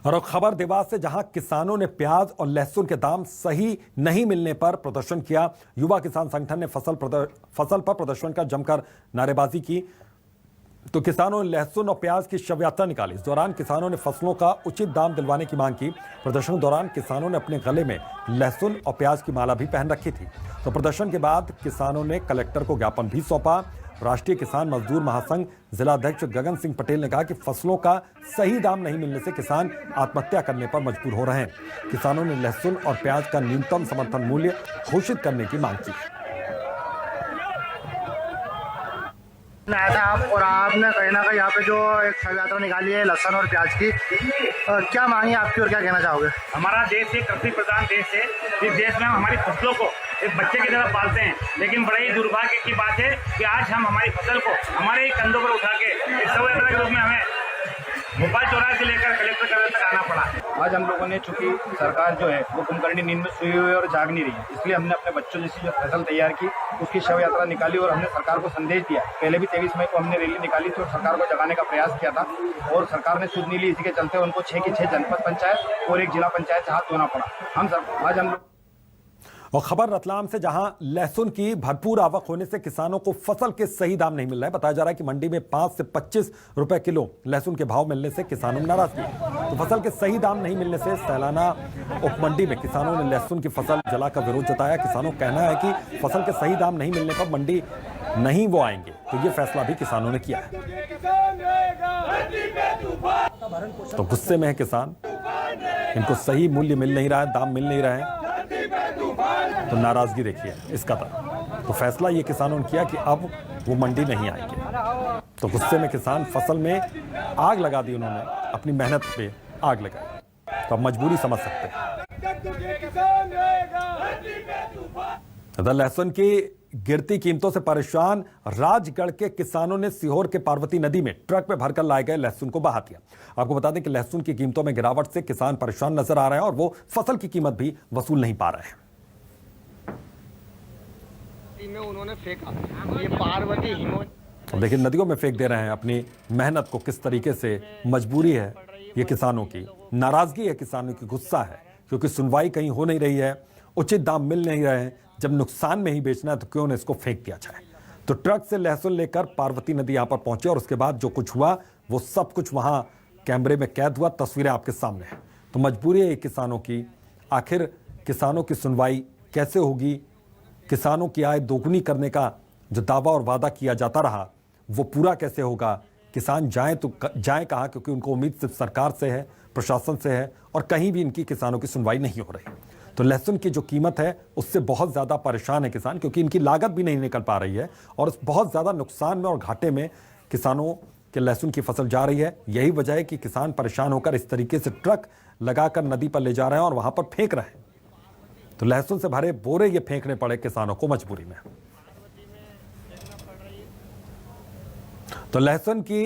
और खबर देवास से, जहां किसानों ने प्याज और लहसुन के दाम सही नहीं मिलने पर प्रदर्शन किया। युवा किसान संगठन ने फसल पर प्रदर्शन कर जमकर नारेबाजी की। तो किसानों ने लहसुन और प्याज की शव यात्रा निकाली। इस दौरान किसानों ने फसलों का उचित दाम दिलवाने की मांग की। प्रदर्शन के दौरान किसानों ने अपने गले में लहसुन और प्याज की माला भी पहन रखी थी। तो प्रदर्शन के बाद किसानों ने कलेक्टर को ज्ञापन भी सौंपा। राष्ट्रीय किसान मजदूर महासंघ जिला अध्यक्ष गगन सिंह पटेल ने कहा कि फसलों का सही दाम नहीं मिलने से किसान आत्महत्या करने पर मजबूर हो रहे हैं। किसानों ने लहसुन और प्याज का न्यूनतम समर्थन मूल्य घोषित करने की मांग की। आया था आप और आपने कहीं ना कहीं यहाँ पे जो एक शव यात्रा निकाली है लहसुन और प्याज की, क्या मांगी आपकी और क्या कहना चाहोगे? हमारा देश एक कृषि प्रधान देश है। इस देश में हम हमारी फसलों को एक बच्चे की तरह पालते हैं, लेकिन बड़े ही दुर्भाग्य की बात है कि आज हम हमारी फसल को हमारे ही कंधों पर उठा के एक शव यात्रा के रूप में हमें भोपाल चौराहे से लेकर कलेक्टर कार्यालय तक आना पड़ा। आज हम लोगों ने, चूंकि सरकार जो है वो कुंभकर्णी नींद में सोई हुई और जाग नहीं रही है, इसलिए हमने अपने बच्चों जैसी जो फसल तैयार की उसकी शव यात्रा निकाली और हमने सरकार को संदेश दिया। पहले भी 23 मई को हमने रैली निकाली थी और सरकार को जगाने का प्रयास किया था और सरकार ने सुध नहीं ली। इसी के चलते उनको 6 की 6 जनपद पंचायत और एक जिला पंचायत से हाथ धोना पड़ा। आज हम और खबर रतलाम से, जहां लहसुन की भरपूर आवक होने से किसानों को फसल के सही दाम नहीं मिल रहा है। बताया जा रहा है कि मंडी में 5 से 25 रुपए किलो लहसुन के भाव मिलने से किसानों में नाराजगी है। तो फसल के सही दाम नहीं मिलने से सैलाना उपमंडी में किसानों ने लहसुन की फसल जलाकर विरोध जताया। किसानों का कहना है कि फसल के सही दाम नहीं मिलने पर मंडी नहीं वो आएंगे। तो ये फैसला भी किसानों ने किया है। तो गुस्से में है किसान, इनको सही मूल्य मिल नहीं रहा है, दाम मिल नहीं रहा है। तो नाराजगी देखिए इसका था। तो फैसला ये किसानों ने किया कि अब वो मंडी नहीं आएंगे। तो गुस्से में किसान फसल में आग लगा दी, उन्होंने अपनी मेहनत पे आग लगाई। तो अब मजबूरी समझ सकते हैं। लहसुन की गिरती कीमतों से परेशान राजगढ़ के किसानों ने सीहोर के पार्वती नदी में ट्रक में भरकर लाए गए लहसुन को बहा दिया। आपको बता दें कि लहसुन की कीमतों में गिरावट से किसान परेशान नजर आ रहे हैं और वो फसल की कीमत भी वसूल नहीं पा रहे हैं। में उन्होंने फेंका ये पार्वती देखिए नदियों में फेंक दे रहे हैं अपनी मेहनत को। किस तरीके से मजबूरी है ये किसानों की, नाराजगी है किसानों की, गुस्सा है क्योंकि सुनवाई कहीं हो नहीं रही है, उचित दाम मिल नहीं रहे हैं। जब नुकसान में ही बेचना है तो क्यों न इसको फेंक दिया जाए। तो ट्रक से लहसुन लेकर पार्वती नदी यहां पर पहुंचे और उसके बाद जो कुछ हुआ वो सब कुछ वहां कैमरे में कैद हुआ, तस्वीरें आपके सामने हैं। तो मजबूरी है किसानों की। आखिर किसानों की सुनवाई कैसे होगी? किसानों की आय दोगुनी करने का जो दावा और वादा किया जाता रहा वो पूरा कैसे होगा? किसान जाएं तो जाएं कहाँ, क्योंकि उनको उम्मीद सिर्फ सरकार से है, प्रशासन से है और कहीं भी इनकी किसानों की सुनवाई नहीं हो रही। तो लहसुन की जो कीमत है उससे बहुत ज़्यादा परेशान है किसान, क्योंकि इनकी लागत भी नहीं निकल पा रही है और बहुत ज़्यादा नुकसान में और घाटे में किसानों के लहसुन की फसल जा रही है। यही वजह है कि किसान परेशान होकर इस तरीके से ट्रक लगाकर नदी पर ले जा रहे हैं और वहाँ पर फेंक रहे हैं। तो लहसुन से भरे बोरे ये फेंकने पड़े किसानों को मजबूरी में। तो लहसुन की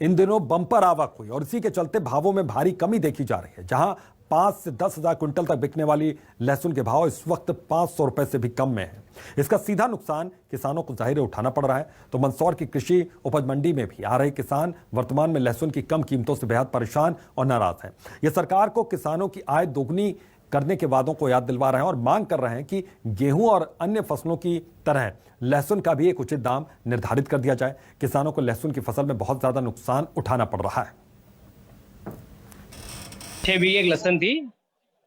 इन दिनों बम्पर आवक हुई और इसी के चलते भावों में भारी कमी देखी जा रही है। जहां 5 से 10 हजार क्विंटल तक बिकने वाली लहसुन के भाव इस वक्त 500 रुपए से भी कम में है। इसका सीधा नुकसान किसानों को जाहिर उठाना पड़ रहा है। तो मंदसौर की कृषि उपज मंडी में भी आ रहे किसान वर्तमान में लहसुन की कम कीमतों से बेहद परेशान और नाराज हैं। ये सरकार को किसानों की आय दोगुनी करने के वादों को याद दिलवा रहे हैं और मांग कर रहे हैं कि गेहूं और अन्य फसलों की तरह लहसुन का भी एक उचित दाम निर्धारित कर दिया जाए। किसानों को लहसुन की फसल में बहुत ज्यादा नुकसान उठाना पड़ रहा है। 6 बीघे लहसुन थी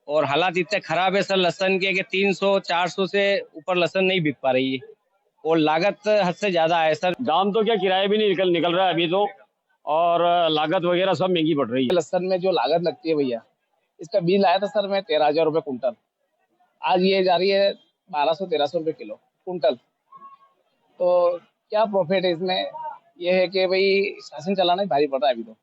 और हालात इतने खराब है सर लहसुन के कि 300-400 से ऊपर लहसुन नहीं बिक पा रही है और लागत हद से ज्यादा है सर। दाम तो क्या किराया भी नहीं निकल रहा है अभी तो, और लागत वगैरह सब महंगी पड़ रही है। लहसुन में जो लागत लगती है भैया, इसका बीज लाया था सर मैं 13,000 रुपये कुंटल, आज ये जा रही है 1200-1300 रुपये किलो कुंटल। तो क्या प्रॉफिट है इसमें? ये है कि भाई शासन चलाना भारी पड़ रहा है अभी तो।